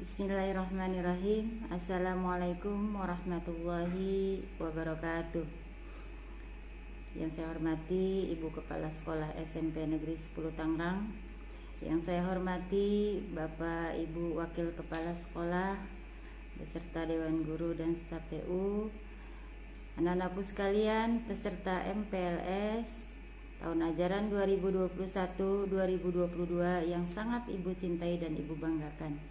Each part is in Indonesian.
Bismillahirrahmanirrahim. Assalamualaikum warahmatullahi wabarakatuh. Yang saya hormati Ibu Kepala Sekolah SMP Negeri 10 Tangerang. Yang saya hormati Bapak Ibu Wakil Kepala Sekolah beserta Dewan Guru dan staf TU, anak-anakku sekalian peserta MPLS tahun ajaran 2021-2022 yang sangat Ibu cintai dan Ibu banggakan.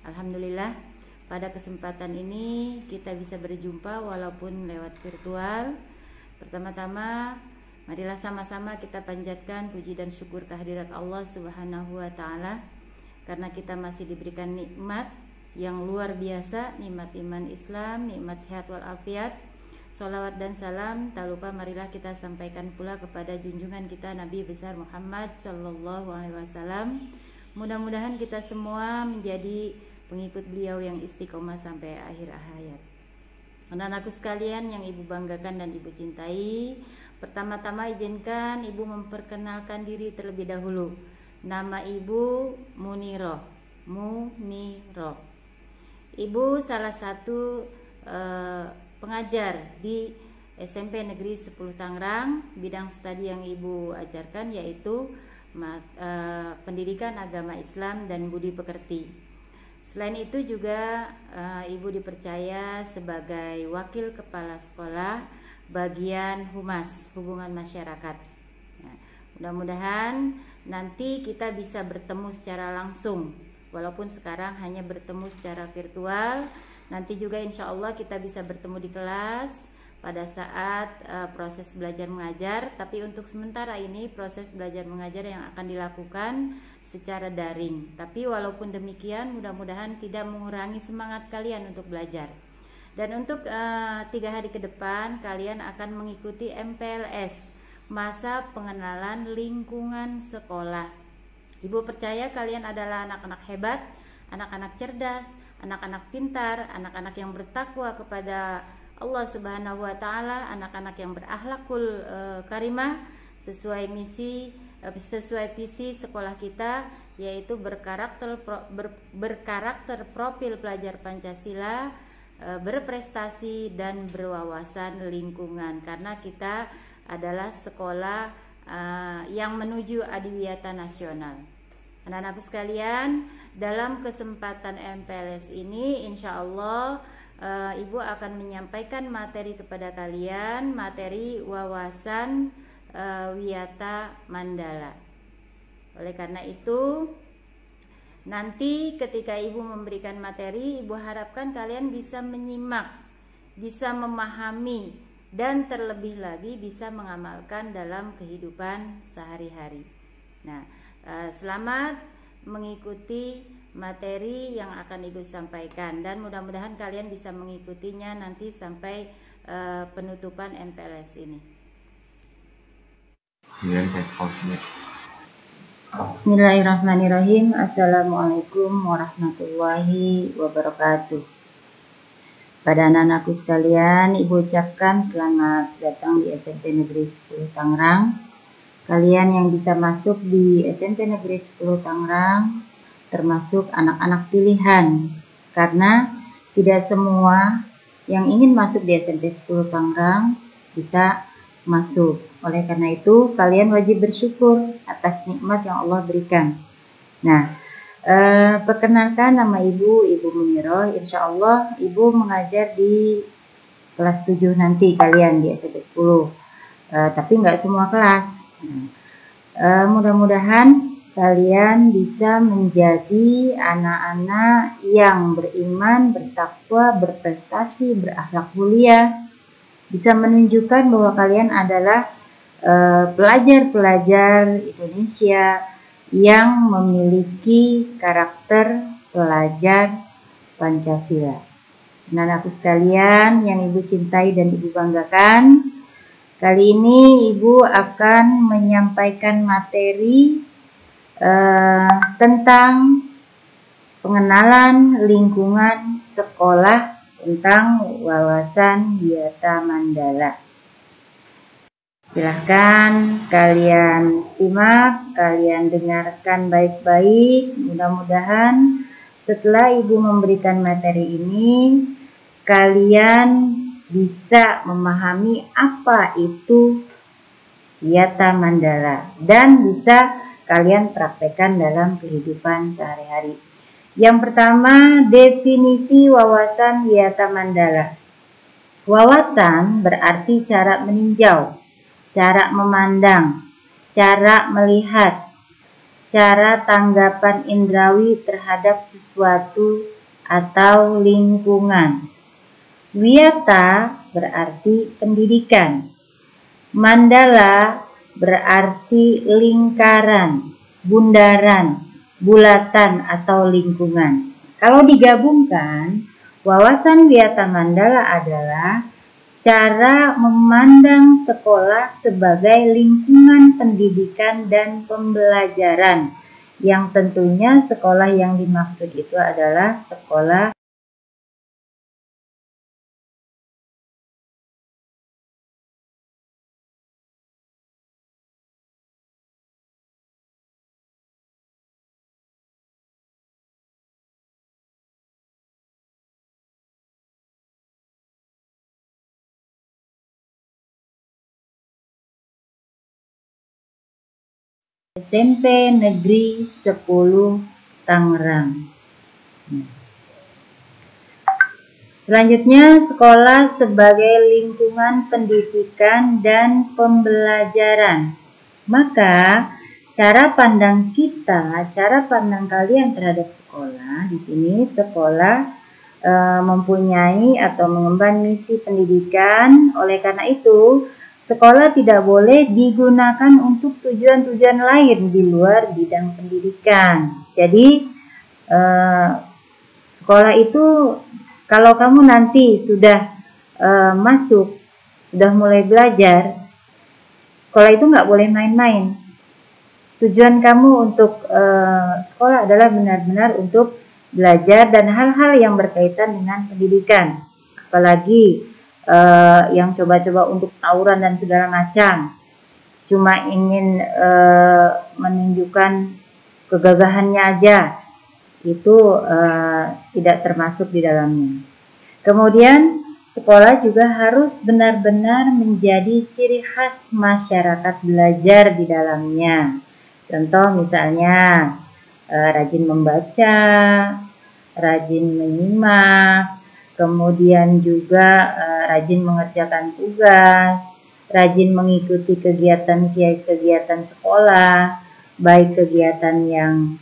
Alhamdulillah, pada kesempatan ini kita bisa berjumpa walaupun lewat virtual. Pertama-tama, marilah sama-sama kita panjatkan puji dan syukur kehadirat Allah Subhanahu wa Ta'ala, karena kita masih diberikan nikmat yang luar biasa, nikmat iman Islam, nikmat sehat walafiat. Salawat dan salam tak lupa marilah kita sampaikan pula kepada junjungan kita Nabi besar Muhammad sallallahu alaihi wasallam. Mudah-mudahan kita semua menjadi pengikut beliau yang istiqomah sampai akhir hayat. Anak-anakku sekalian yang Ibu banggakan dan Ibu cintai, pertama-tama izinkan Ibu memperkenalkan diri terlebih dahulu. Nama Ibu Muniro. Ibu salah satu pengajar di SMP Negeri 10 Tangerang. Bidang studi yang Ibu ajarkan yaitu pendidikan agama Islam dan budi pekerti. Selain itu juga Ibu dipercaya sebagai wakil kepala sekolah bagian humas, hubungan masyarakat. Nah, mudah-mudahan nanti kita bisa bertemu secara langsung, walaupun sekarang hanya bertemu secara virtual. Nanti juga insya Allah kita bisa bertemu di kelas pada saat proses belajar mengajar. Tapi untuk sementara ini proses belajar mengajar yang akan dilakukan secara daring. Tapi walaupun demikian, mudah-mudahan tidak mengurangi semangat kalian untuk belajar. Dan untuk 3 hari ke depan kalian akan mengikuti MPLS, masa pengenalan lingkungan sekolah. Ibu percaya kalian adalah anak-anak hebat, anak-anak cerdas, anak-anak pintar, anak-anak yang bertakwa kepada Allah Subhanahu wa Ta'ala, anak-anak yang berakhlakul karimah sesuai visi sekolah kita, yaitu berkarakter profil pelajar Pancasila, berprestasi dan berwawasan lingkungan, karena kita adalah sekolah yang menuju adiwiyata nasional. Anak-anak sekalian, dalam kesempatan MPLS ini insya Allah Ibu akan menyampaikan materi kepada kalian, materi wawasan Wiyata Mandala. Oleh karena itu, nanti ketika Ibu memberikan materi, Ibu harapkan kalian bisa menyimak, bisa memahami, dan terlebih lagi bisa mengamalkan dalam kehidupan sehari-hari. Nah, selamat mengikuti materi yang akan Ibu sampaikan, dan mudah-mudahan kalian bisa mengikutinya nanti sampai penutupan MPLS ini. Bismillahirrahmanirrahim. Assalamualaikum warahmatullahi wabarakatuh. Pada anak-anakku sekalian, Ibu ucapkan selamat datang di SMP Negeri 10 Tangerang. Kalian yang bisa masuk di SMP Negeri 10 Tangerang termasuk anak-anak pilihan, karena tidak semua yang ingin masuk di SMP 10 Tangerang bisa masuk. Oleh karena itu kalian wajib bersyukur atas nikmat yang Allah berikan. Nah, perkenalkan, nama Ibu Muniro. Insya Allah Ibu mengajar di kelas 7 nanti kalian di SMP 10, tapi nggak semua kelas. Mudah-mudahan kalian bisa menjadi anak-anak yang beriman, bertakwa, berprestasi, berakhlak mulia, bisa menunjukkan bahwa kalian adalah pelajar-pelajar Indonesia yang memiliki karakter pelajar Pancasila. Anak-anakku sekalian yang Ibu cintai dan Ibu banggakan, kali ini Ibu akan menyampaikan materi tentang pengenalan lingkungan sekolah, tentang wawasan Wiyata Mandala. Silahkan kalian simak, kalian dengarkan baik-baik. Mudah-mudahan setelah Ibu memberikan materi ini, kalian bisa memahami apa itu Wiyata Mandala dan bisa kalian praktekkan dalam kehidupan sehari-hari. Yang pertama, definisi wawasan Wiyata Mandala. Wawasan berarti cara meninjau, cara memandang, cara melihat, cara tanggapan indrawi terhadap sesuatu atau lingkungan. Wiyata berarti pendidikan. Mandala berarti lingkaran, bundaran, bulatan atau lingkungan. Kalau digabungkan, wawasan Wiyata Mandala adalah cara memandang sekolah sebagai lingkungan pendidikan dan pembelajaran, yang tentunya sekolah yang dimaksud itu adalah sekolah SMP Negeri 10 Tangerang. Selanjutnya, sekolah sebagai lingkungan pendidikan dan pembelajaran. Maka, cara pandang kita, cara pandang kalian terhadap sekolah, di sini sekolah mempunyai atau mengemban misi pendidikan. Oleh karena itu, sekolah tidak boleh digunakan untuk tujuan-tujuan lain di luar bidang pendidikan. Jadi, sekolah itu kalau kamu nanti sudah masuk, sudah mulai belajar, sekolah itu nggak boleh main-main. Tujuan kamu untuk sekolah adalah benar-benar untuk belajar dan hal-hal yang berkaitan dengan pendidikan. Apalagi yang coba-coba untuk tawuran dan segala macam, cuma ingin menunjukkan kegagahannya aja, itu tidak termasuk di dalamnya. Kemudian sekolah juga harus benar-benar menjadi ciri khas masyarakat belajar di dalamnya. Contoh misalnya rajin membaca, rajin menyimak, kemudian juga rajin mengerjakan tugas, rajin mengikuti kegiatan sekolah, baik kegiatan yang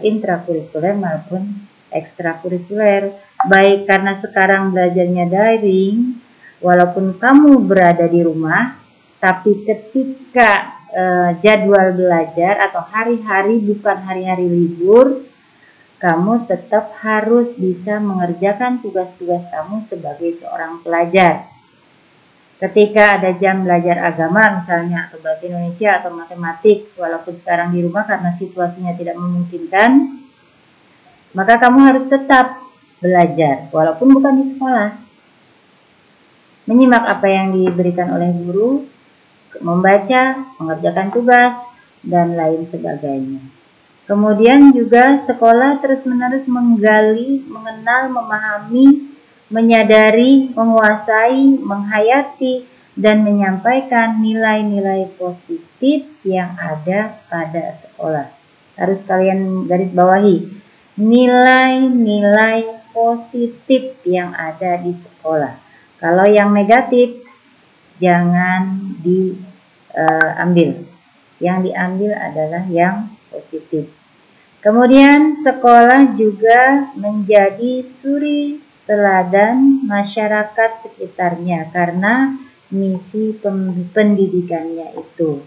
intrakurikuler maupun ekstrakurikuler. Baik karena sekarang belajarnya daring, walaupun kamu berada di rumah, tapi ketika jadwal belajar atau hari-hari bukan hari-hari libur, kamu tetap harus bisa mengerjakan tugas-tugas kamu sebagai seorang pelajar. Ketika ada jam belajar agama misalnya, atau bahasa Indonesia atau matematik, walaupun sekarang di rumah karena situasinya tidak memungkinkan, maka kamu harus tetap belajar, walaupun bukan di sekolah. Menyimak apa yang diberikan oleh guru, membaca, mengerjakan tugas, dan lain sebagainya. Kemudian juga sekolah terus-menerus menggali, mengenal, memahami, menyadari, menguasai, menghayati, dan menyampaikan nilai-nilai positif yang ada pada sekolah. Harus kalian garis bawahi, nilai-nilai positif yang ada di sekolah. Kalau yang negatif, jangan diambil. Yang diambil adalah yang positif. Kemudian sekolah juga menjadi suri teladan masyarakat sekitarnya karena misi pendidikannya itu.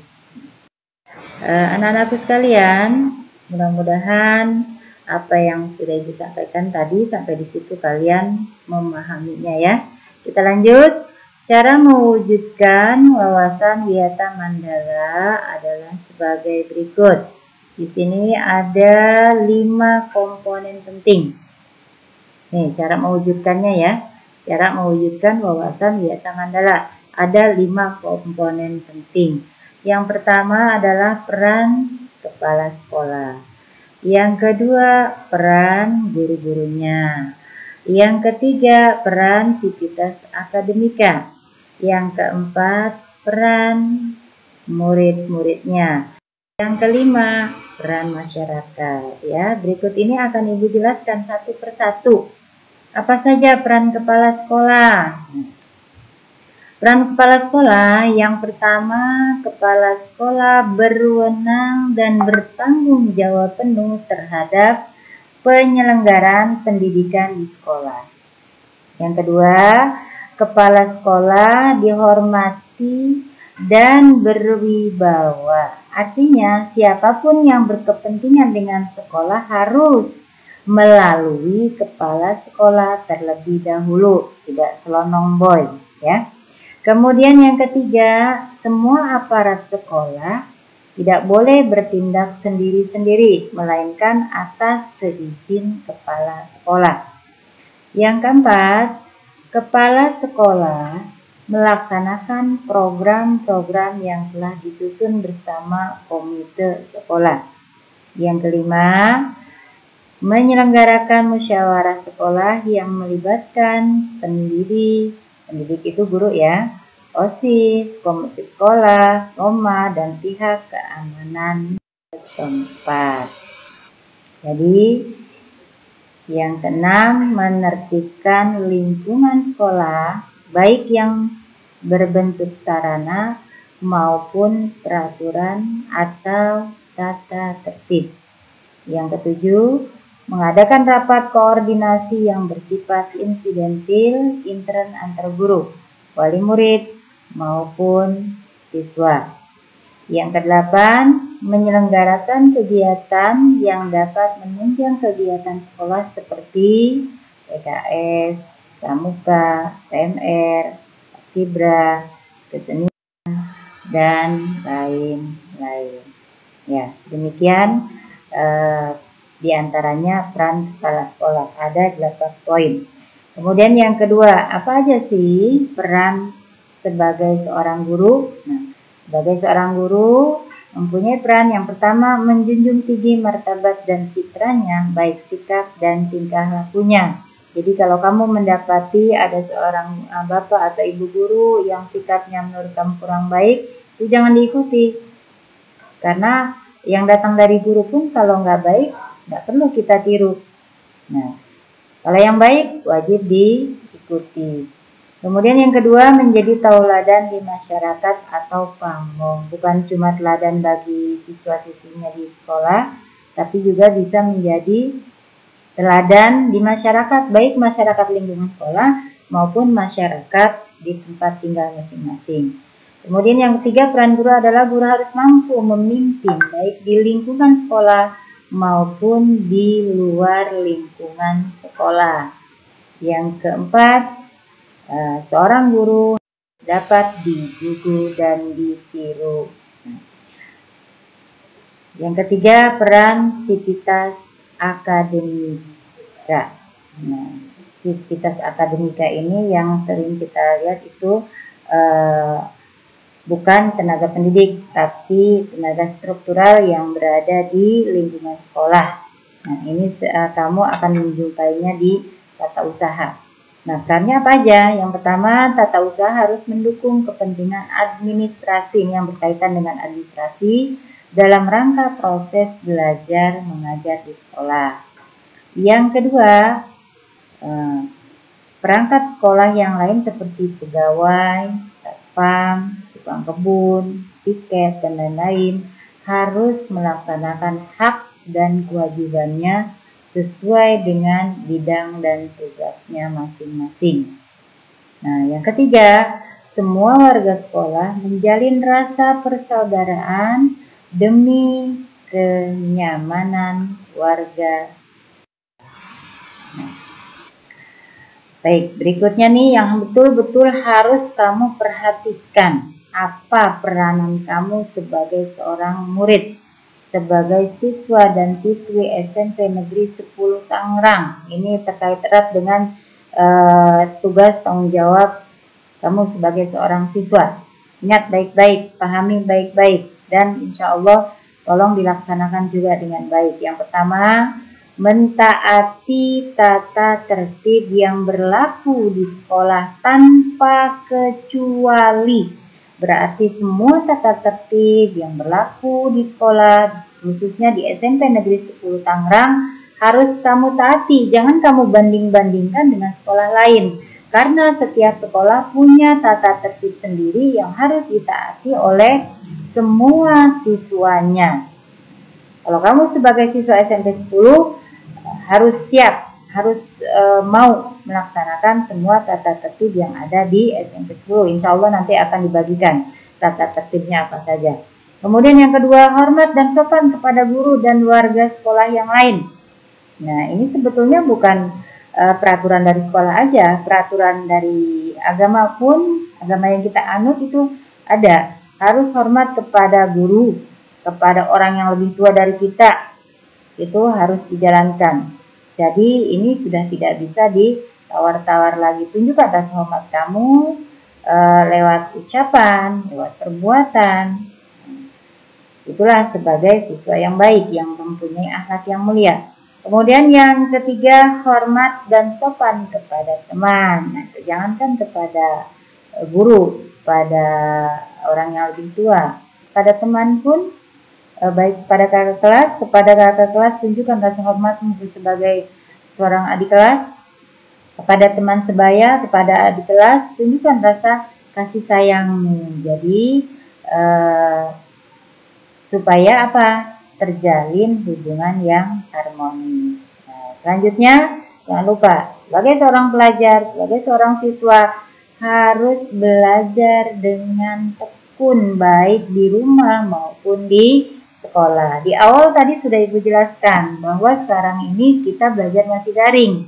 Anak-anakku sekalian, mudah-mudahan apa yang sudah Ibu sampaikan tadi sampai di situ kalian memahaminya ya. Kita lanjut. Cara mewujudkan wawasan Wiyata Mandala adalah sebagai berikut. Di sini ada 5 komponen penting. Nih, cara mewujudkannya ya. Cara mewujudkan wawasan Wiyata Mandala. Ada 5 komponen penting. Yang pertama adalah peran kepala sekolah. Yang kedua, peran guru-gurunya. Yang ketiga, peran sivitas akademika. Yang keempat, peran murid-muridnya. Yang kelima, peran masyarakat. Ya, berikut ini akan Ibu jelaskan satu persatu. Apa saja peran kepala sekolah? Peran kepala sekolah, yang pertama, kepala sekolah berwenang dan bertanggung jawab penuh terhadap penyelenggaraan pendidikan di sekolah. Yang kedua, kepala sekolah dihormati dan berwibawa. Artinya, siapapun yang berkepentingan dengan sekolah harus melalui kepala sekolah terlebih dahulu, tidak selonong boy, ya. Kemudian yang ketiga, semua aparat sekolah tidak boleh bertindak sendiri-sendiri, melainkan atas seizin kepala sekolah. Yang keempat, kepala sekolah melaksanakan program-program yang telah disusun bersama komite sekolah. Yang kelima, menyelenggarakan musyawarah sekolah yang melibatkan pendidik itu guru ya, OSIS, komite sekolah, Roma, dan pihak keamanan setempat. Jadi, yang keenam, menertibkan lingkungan sekolah, baik yang berbentuk sarana maupun peraturan atau tata tertib. Yang ketujuh, mengadakan rapat koordinasi yang bersifat insidentil intern antar guru, wali murid, maupun siswa. Yang kedelapan, menyelenggarakan kegiatan yang dapat menunjang kegiatan sekolah seperti PKS, Pramuka, PMR, Paskibra, kesenian, dan lain-lain. Ya, demikian diantaranya peran kepala sekolah. Ada 8 poin. Kemudian yang kedua, apa aja sih peran sebagai seorang guru? Nah, sebagai seorang guru mempunyai peran yang pertama, menjunjung tinggi martabat dan citranya, baik sikap dan tingkah lakunya. Jadi kalau kamu mendapati ada seorang bapak atau ibu guru yang sikapnya menurut kamu kurang baik, itu jangan diikuti. Karena yang datang dari guru pun kalau nggak baik, nggak perlu kita tiru. Nah, kalau yang baik wajib diikuti. Kemudian yang kedua, menjadi tauladan di masyarakat atau pamong. Bukan cuma teladan bagi siswa-siswinya di sekolah, tapi juga bisa menjadi teladan di masyarakat, baik masyarakat lingkungan sekolah maupun masyarakat di tempat tinggal masing-masing. Kemudian yang ketiga, peran guru adalah guru harus mampu memimpin, baik di lingkungan sekolah maupun di luar lingkungan sekolah. Yang keempat, seorang guru dapat digugu dan ditiru. Yang ketiga, peran sivitas akademika. Nah, sivitas akademika ini yang sering kita lihat itu bukan tenaga pendidik, tapi tenaga struktural yang berada di lingkungan sekolah. Nah, ini kamu akan menjumpainya di tata usaha. Nah, perannya apa aja? Yang pertama, tata usaha harus mendukung kepentingan administrasi yang berkaitan dengan administrasi dalam rangka proses belajar mengajar di sekolah. Yang kedua, perangkat sekolah yang lain seperti pegawai, satpam, tukang kebun, tiket, dan lain-lain harus melaksanakan hak dan kewajibannya sesuai dengan bidang dan tugasnya masing-masing. Nah, yang ketiga, semua warga sekolah menjalin rasa persaudaraan demi kenyamanan warga. Nah, baik, berikutnya nih yang betul-betul harus kamu perhatikan. Apa peranan kamu sebagai seorang murid? Sebagai siswa dan siswi SMP Negeri 10 Tangerang. Ini terkait erat dengan tugas tanggung jawab kamu sebagai seorang siswa. Ingat baik-baik, pahami baik-baik, dan insya Allah tolong dilaksanakan juga dengan baik. Yang pertama, mentaati tata tertib yang berlaku di sekolah tanpa kecuali. Berarti semua tata tertib yang berlaku di sekolah, khususnya di SMP Negeri 10 Tangerang, harus kamu taati. Jangan kamu banding-bandingkan dengan sekolah lain, karena setiap sekolah punya tata tertib sendiri yang harus ditaati oleh semua siswanya. Kalau kamu sebagai siswa SMP 10 harus siap, harus mau melaksanakan semua tata tertib yang ada di SMP 10. Insya Allah nanti akan dibagikan tata tertibnya apa saja. Kemudian yang kedua, hormat dan sopan kepada guru dan warga sekolah yang lain. Nah, ini sebetulnya bukan peraturan dari sekolah aja, peraturan dari agama pun, agama yang kita anut itu ada. Harus hormat kepada guru, kepada orang yang lebih tua dari kita, itu harus dijalankan. Jadi ini sudah tidak bisa ditawar-tawar lagi. Tunjukkan rasa hormat kamu lewat ucapan, lewat perbuatan. Itulah sebagai siswa yang baik, yang mempunyai akhlak yang mulia. Kemudian yang ketiga, hormat dan sopan kepada teman. Nah, jangankan kepada guru, pada orang yang lebih tua, pada teman pun, baik pada kakak kelas, kepada kakak kelas tunjukkan rasa hormatmu sebagai seorang adik kelas, kepada teman sebaya, kepada adik kelas tunjukkan rasa kasih sayangmu. Jadi supaya apa? Terjalin hubungan yang harmonis. Nah, selanjutnya jangan lupa, sebagai seorang pelajar, sebagai seorang siswa harus belajar dengan tekun, baik di rumah maupun di sekolah. Di awal tadi sudah Ibu jelaskan bahwa sekarang ini kita belajar masih daring.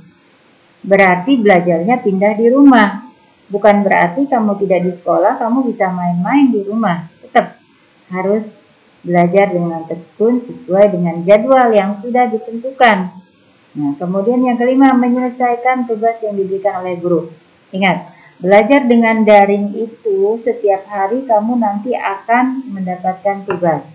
Berarti belajarnya pindah di rumah. Bukan berarti kamu tidak di sekolah, kamu bisa main-main di rumah. Tetap harus belajar dengan tekun sesuai dengan jadwal yang sudah ditentukan. Nah, kemudian yang kelima, menyelesaikan tugas yang diberikan oleh guru. Ingat, belajar dengan daring itu setiap hari kamu nanti akan mendapatkan tugas.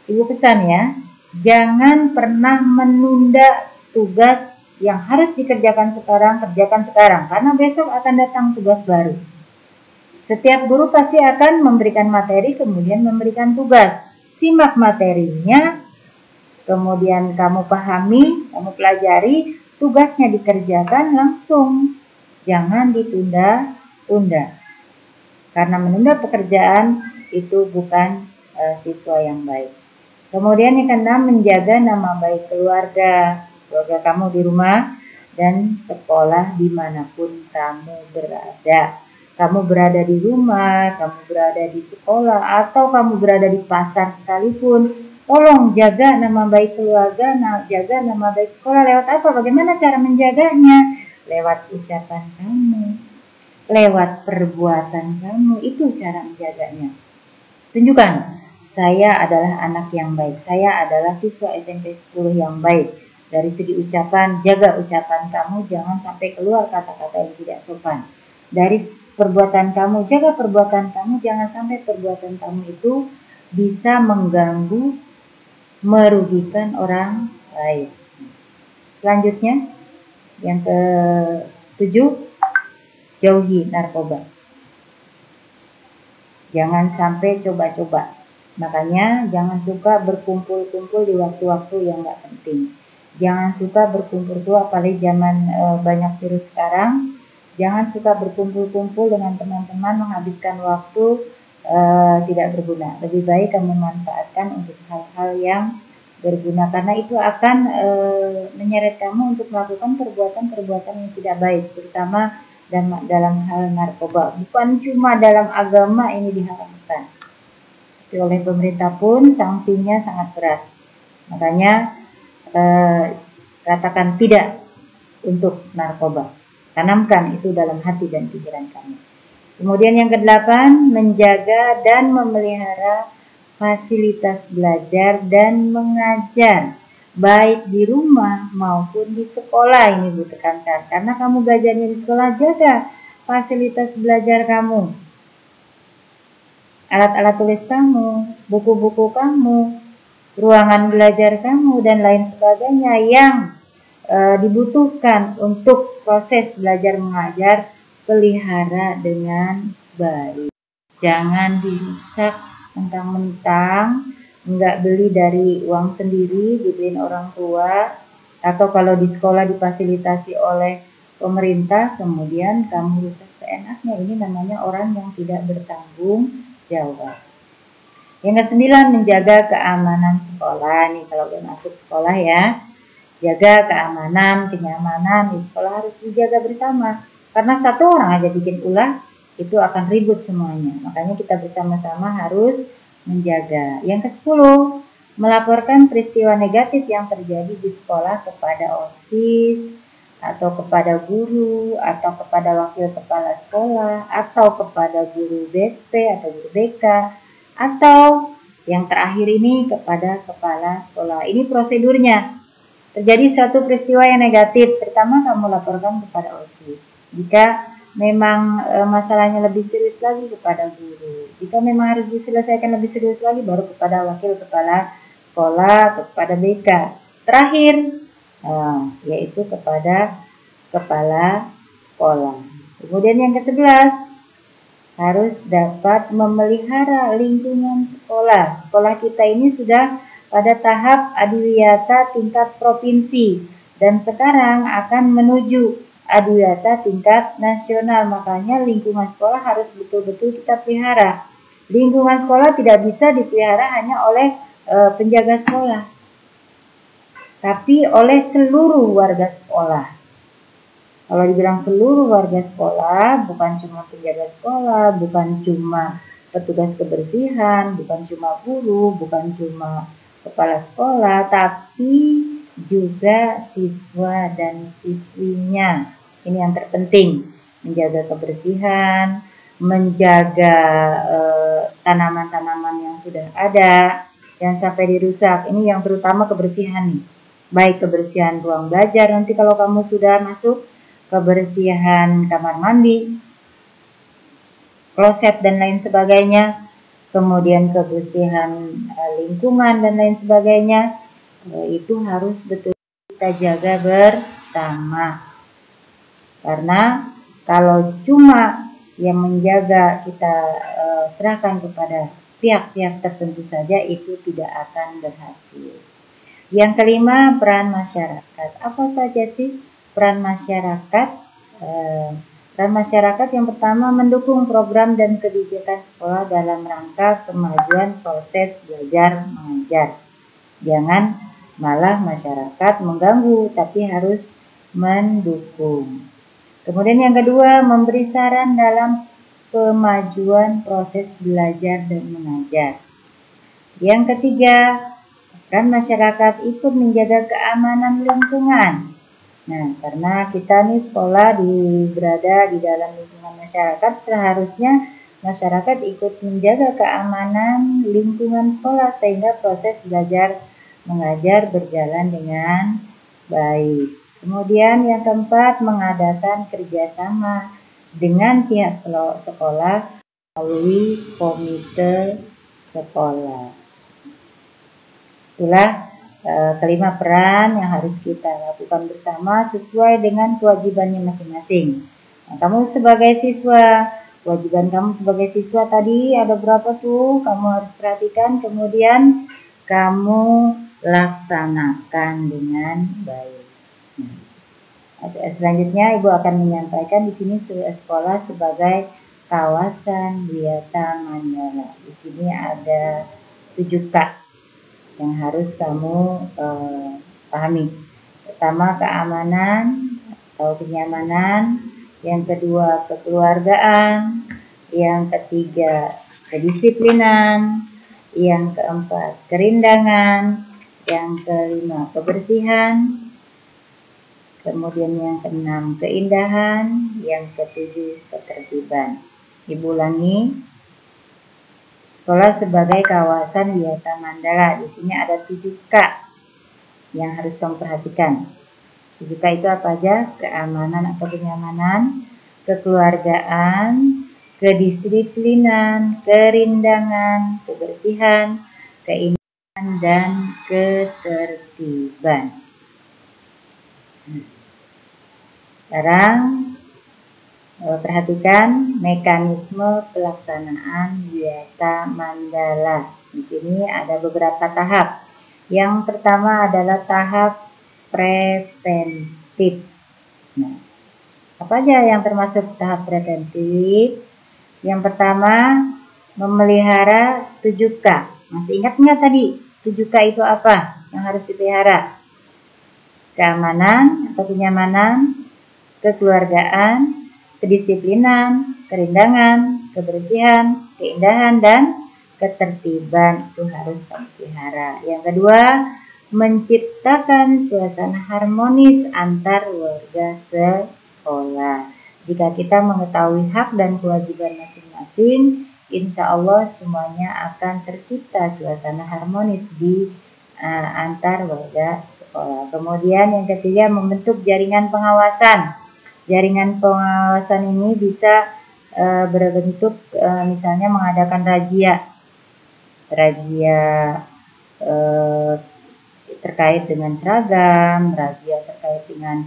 Ibu pesan ya, jangan pernah menunda tugas yang harus dikerjakan sekarang, kerjakan sekarang, karena besok akan datang tugas baru. Setiap guru pasti akan memberikan materi, kemudian memberikan tugas. Simak materinya, kemudian kamu pahami, kamu pelajari, tugasnya dikerjakan langsung. Jangan ditunda-tunda. Karena menunda pekerjaan itu bukan siswa yang baik. Kemudian yang keenam, menjaga nama baik keluarga kamu di rumah dan sekolah dimanapun kamu berada. Kamu berada di rumah, kamu berada di sekolah, atau kamu berada di pasar sekalipun, tolong jaga nama baik keluarga, jaga nama baik sekolah. Lewat apa? Bagaimana cara menjaganya? Lewat ucapan kamu, lewat perbuatan kamu, itu cara menjaganya. Tunjukkan, saya adalah anak yang baik, saya adalah siswa SMP 10 yang baik. Dari segi ucapan, jaga ucapan kamu, jangan sampai keluar kata-kata yang tidak sopan. Dari perbuatan kamu, jaga perbuatan kamu, jangan sampai perbuatan kamu itu bisa mengganggu, merugikan orang lain. Selanjutnya, yang ke-7, jauhi narkoba. Jangan sampai coba-coba. Makanya jangan suka berkumpul-kumpul di waktu-waktu yang gak penting. Jangan suka berkumpul tuh, apalagi zaman banyak virus sekarang. Jangan suka berkumpul-kumpul dengan teman-teman, menghabiskan waktu tidak berguna. Lebih baik kamu manfaatkan untuk hal-hal yang berguna, karena itu akan menyeret kamu untuk melakukan perbuatan-perbuatan yang tidak baik, terutama dalam hal narkoba. Bukan cuma dalam agama ini diharamkan, tapi oleh pemerintah pun sanksinya sangat berat. Makanya katakan tidak untuk narkoba. Tanamkan itu dalam hati dan pikiran kamu. Kemudian yang ke-8, menjaga dan memelihara fasilitas belajar dan mengajar, baik di rumah maupun di sekolah. Ini Bu tekankan, karena kamu belajarnya di sekolah, jaga fasilitas belajar kamu, alat-alat tulis kamu, buku-buku kamu, ruangan belajar kamu, dan lain sebagainya yang dibutuhkan untuk proses belajar mengajar, pelihara dengan baik. Jangan dirusak mentang-mentang, nggak beli dari uang sendiri, dibeliin orang tua, atau kalau di sekolah difasilitasi oleh pemerintah, kemudian kamu rusak seenaknya. Ini namanya orang yang tidak bertanggung jawab. Yang ke-9, menjaga keamanan sekolah. Nih kalau udah masuk sekolah ya, jaga keamanan, kenyamanan di sekolah harus dijaga bersama. Karena satu orang aja bikin ulah, itu akan ribut semuanya. Makanya kita bersama-sama harus menjaga. Yang ke-10, melaporkan peristiwa negatif yang terjadi di sekolah kepada OSIS, atau kepada guru, atau kepada wakil kepala sekolah, atau kepada guru BP atau guru BK, atau yang terakhir ini kepada kepala sekolah. Ini prosedurnya. Terjadi suatu peristiwa yang negatif, pertama kamu laporkan kepada OSIS. Jika memang masalahnya lebih serius lagi kepada guru. Jika memang harus diselesaikan lebih serius lagi, baru kepada wakil kepala sekolah, kepada BK. Terakhir, yaitu kepada kepala sekolah. Kemudian yang ke-11, harus dapat memelihara lingkungan sekolah. Sekolah kita ini sudah pada tahap adiwiyata tingkat provinsi dan sekarang akan menuju adiwiyata tingkat nasional. Makanya lingkungan sekolah harus betul-betul kita pelihara. Lingkungan sekolah tidak bisa dipelihara hanya oleh penjaga sekolah, tapi oleh seluruh warga sekolah. Kalau dibilang seluruh warga sekolah, bukan cuma penjaga sekolah, bukan cuma petugas kebersihan, bukan cuma guru, bukan cuma kepala sekolah, tapi juga siswa dan siswinya. Ini yang terpenting, menjaga kebersihan, menjaga tanaman-tanaman yang sudah ada, yang sampai dirusak. Ini yang terutama kebersihan nih. Baik kebersihan ruang belajar, nanti kalau kamu sudah masuk, kebersihan kamar mandi, kloset dan lain sebagainya, kemudian kebersihan lingkungan dan lain sebagainya, itu harus betul kita jaga bersama. Karena kalau cuma yang menjaga kita serahkan kepada pihak-pihak tertentu saja, itu tidak akan berhasil. Yang kelima, peran masyarakat. Apa saja sih peran masyarakat? Peran masyarakat yang pertama, mendukung program dan kebijakan sekolah dalam rangka kemajuan proses belajar mengajar. Jangan malah masyarakat mengganggu, tapi harus mendukung. Kemudian yang kedua, memberi saran dalam kemajuan proses belajar dan mengajar. Yang ketiga, peran masyarakat ikut menjaga keamanan lingkungan. Nah, karena kita nih sekolah berada di dalam lingkungan masyarakat, seharusnya masyarakat ikut menjaga keamanan lingkungan sekolah sehingga proses belajar mengajar berjalan dengan baik. Kemudian yang keempat, mengadakan kerjasama dengan pihak sekolah melalui komite sekolah. Itulah kelima peran yang harus kita lakukan bersama sesuai dengan kewajibannya masing-masing. Nah, kamu sebagai siswa, kewajiban kamu sebagai siswa tadi ada berapa tuh? Kamu harus perhatikan, kemudian kamu laksanakan dengan baik. Selanjutnya Ibu akan menyampaikan di sini sekolah sebagai kawasan wisata Mandala. Di sini ada 7K yang harus kamu pahami. Pertama, keamanan atau kenyamanan. Yang kedua, kekeluargaan. Yang ketiga, kedisiplinan. Yang keempat, kerindangan. Yang kelima, kebersihan. Kemudian yang keenam, keindahan. Yang ketujuh, ketertiban. Ibu ulangi. Sekolah sebagai kawasan wisata Mandala. Di sini ada 7K yang harus kamu perhatikan. 7K itu apa aja? Keamanan atau kenyamanan, kekeluargaan, kedisiplinan, kerindangan, kebersihan, keindahan. dan ketertiban. Sekarang perhatikan mekanisme pelaksanaan Wiyata Mandala. Di sini ada beberapa tahap. Yang pertama adalah tahap preventif. Nah, apa aja yang termasuk tahap preventif? Yang pertama, memelihara 7K. Masih ingat nggak tadi 7K itu apa yang harus dipelihara? Keamanan atau kenyamanan, kekeluargaan, kedisiplinan, kerindangan, kebersihan, keindahan, dan ketertiban itu harus kamu pelihara. Yang kedua, menciptakan suasana harmonis antar warga sekolah. Jika kita mengetahui hak dan kewajiban masing-masing, insya Allah semuanya akan tercipta suasana harmonis di antar warga sekolah. Kemudian yang ketiga, membentuk jaringan pengawasan. Jaringan pengawasan ini bisa berbentuk misalnya mengadakan razia terkait dengan seragam, razia terkait dengan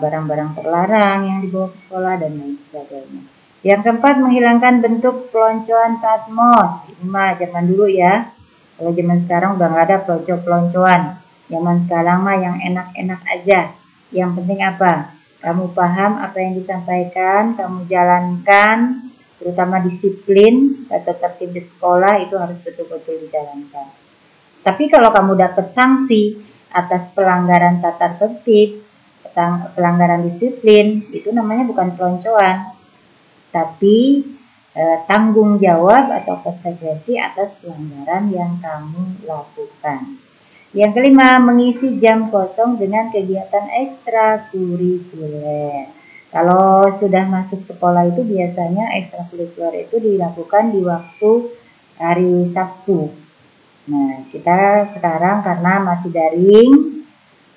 barang-barang terlarang yang dibawa ke sekolah dan lain sebagainya. Yang keempat, menghilangkan bentuk peloncoan saat MOS. Ini mah zaman dulu ya. Kalau zaman sekarang udah nggak ada pelonco-peloncoan. Zaman sekarang mah yang enak-enak aja. Yang penting apa? Kamu paham apa yang disampaikan, kamu jalankan, terutama disiplin, tata tertib di sekolah itu harus betul-betul dijalankan. Tapi kalau kamu dapat sanksi atas pelanggaran tata tertib, pelanggaran disiplin, itu namanya bukan peloncoan, tapi tanggung jawab atau konsekuensi atas pelanggaran yang kamu lakukan. Yang kelima, mengisi jam kosong dengan kegiatan ekstrakurikuler. Kalau sudah masuk sekolah itu biasanya ekstrakurikuler itu dilakukan di waktu hari Sabtu. Nah, kita sekarang karena masih daring,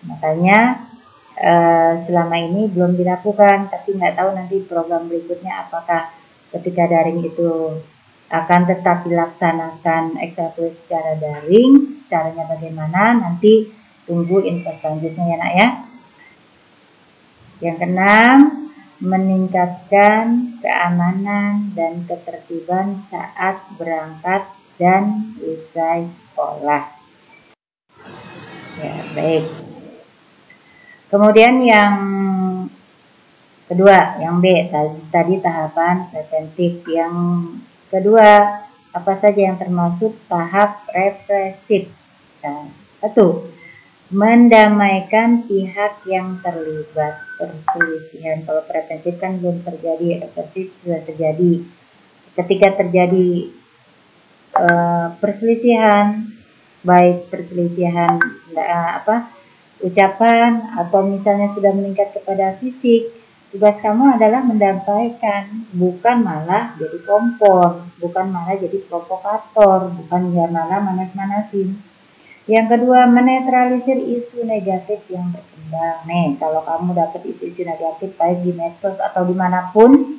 makanya selama ini belum dilakukan. Tapi nggak tahu nanti program berikutnya apakah ketika daring itu akan tetap dilaksanakan ekstrakurikuler secara daring. Caranya bagaimana? Nanti tunggu info selanjutnya ya nak ya. Yang keenam, meningkatkan keamanan dan ketertiban saat berangkat dan usai sekolah. Ya, baik. Kemudian yang kedua, yang B, tadi tahapan preventif. Yang kedua, apa saja yang termasuk tahap represif? Nah, satu, mendamaikan pihak yang terlibat perselisihan. Kalau preventif kan belum terjadi, represif sudah terjadi. Ketika terjadi perselisihan, baik perselisihan ucapan atau misalnya sudah meningkat kepada fisik, tugas kamu adalah mendamaikan, bukan malah jadi kompor, bukan malah jadi provokator, bukan malah manas-manasin. Yang kedua, menetralisir isu negatif yang berkembang. Nih, kalau kamu dapat isu-isu negatif baik di medsos atau dimanapun,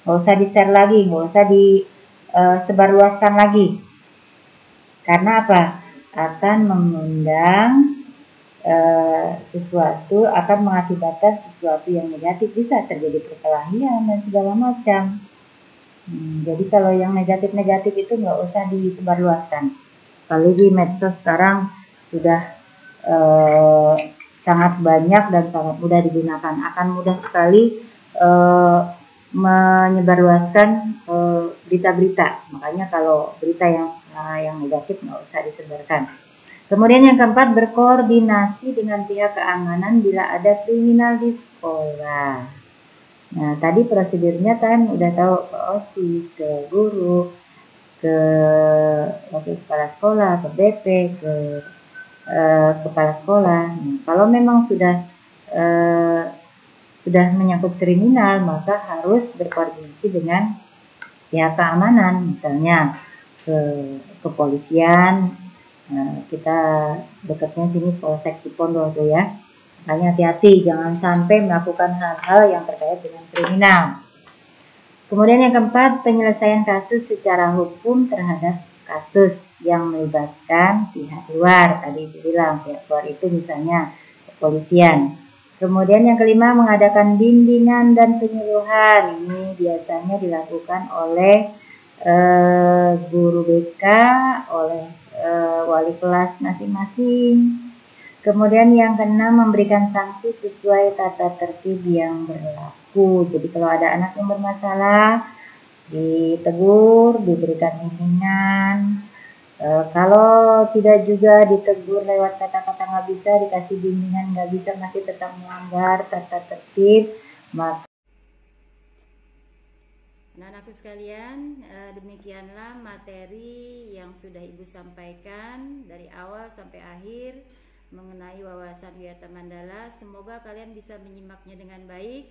nggak usah di-share lagi, nggak usah disebarluaskan lagi. Karena apa? Akan mengundang sesuatu, akan mengakibatkan sesuatu yang negatif, bisa terjadi perkelahian dan segala macam. Jadi kalau yang negatif-negatif itu nggak usah disebarluaskan. Apalagi medsos sekarang sudah sangat banyak dan sangat mudah digunakan, akan mudah sekali menyebarluaskan berita-berita. Makanya kalau berita yang negatif nggak usah disebarkan. Kemudian yang keempat, berkoordinasi dengan pihak keamanan bila ada kriminal di sekolah. Nah, tadi prosedurnya kan udah tahu, ke OSIS, ke guru, ke wakil kepala sekolah, ke BP, ke kepala sekolah. Nah, kalau memang sudah menyangkut kriminal, maka harus berkoordinasi dengan pihak keamanan, misalnya ke kepolisian. Nah, kita dekatnya sini Polsek Cipondo tuh ya. Makanya hati-hati, jangan sampai melakukan hal-hal yang terkait dengan kriminal. Kemudian yang keempat, penyelesaian kasus secara hukum terhadap kasus yang melibatkan pihak luar. Tadi dibilang pihak luar itu misalnya kepolisian. Kemudian yang kelima, mengadakan bimbingan dan penyuluhan. Ini biasanya dilakukan oleh guru BK, oleh wali kelas masing-masing. Kemudian yang keenam, memberikan sanksi sesuai tata tertib yang berlaku. Jadi kalau ada anak yang bermasalah, ditegur, diberikan bimbingan. Kalau tidak juga ditegur lewat kata-kata nggak bisa, dikasih bimbingan nggak bisa, masih tetap melanggar tata tertib, maka anak-anakku sekalian, demikianlah materi yang sudah Ibu sampaikan dari awal sampai akhir mengenai wawasan Wiyata Mandala. Semoga kalian bisa menyimaknya dengan baik,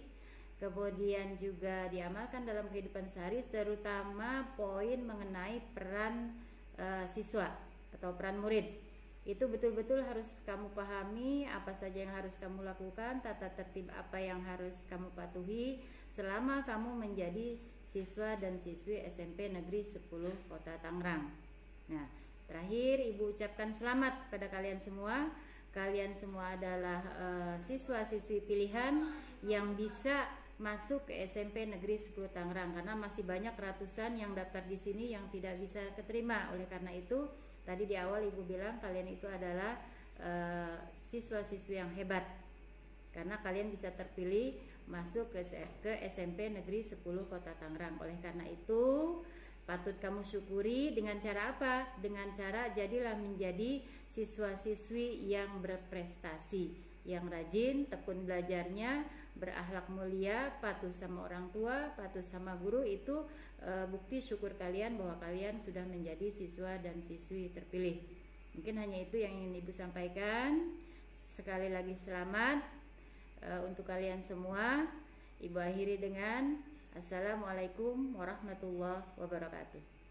kemudian juga diamalkan dalam kehidupan sehari, terutama poin mengenai peran siswa atau peran murid. Itu betul-betul harus kamu pahami apa saja yang harus kamu lakukan, tata tertib apa yang harus kamu patuhi selama kamu menjadi siswa dan siswi SMP Negeri 10 Kota Tangerang. Nah, terakhir Ibu ucapkan selamat pada kalian semua. Kalian semua adalah siswa-siswi pilihan yang bisa masuk ke SMP Negeri 10 Tangerang, karena masih banyak ratusan yang daftar di sini yang tidak bisa keterima. Oleh karena itu, tadi di awal Ibu bilang kalian itu adalah siswa-siswi yang hebat, karena kalian bisa terpilih masuk ke SMP Negeri 10 Kota Tangerang. Oleh karena itu, patut kamu syukuri dengan cara apa? Dengan cara jadilah menjadi siswa-siswi yang berprestasi, yang rajin, tekun belajarnya, berakhlak mulia, patuh sama orang tua, patuh sama guru. Itu bukti syukur kalian bahwa kalian sudah menjadi siswa dan siswi terpilih. Mungkin hanya itu yang ingin Ibu sampaikan. Sekali lagi selamat untuk kalian semua. Ibu akhiri dengan Assalamualaikum warahmatullahi wabarakatuh.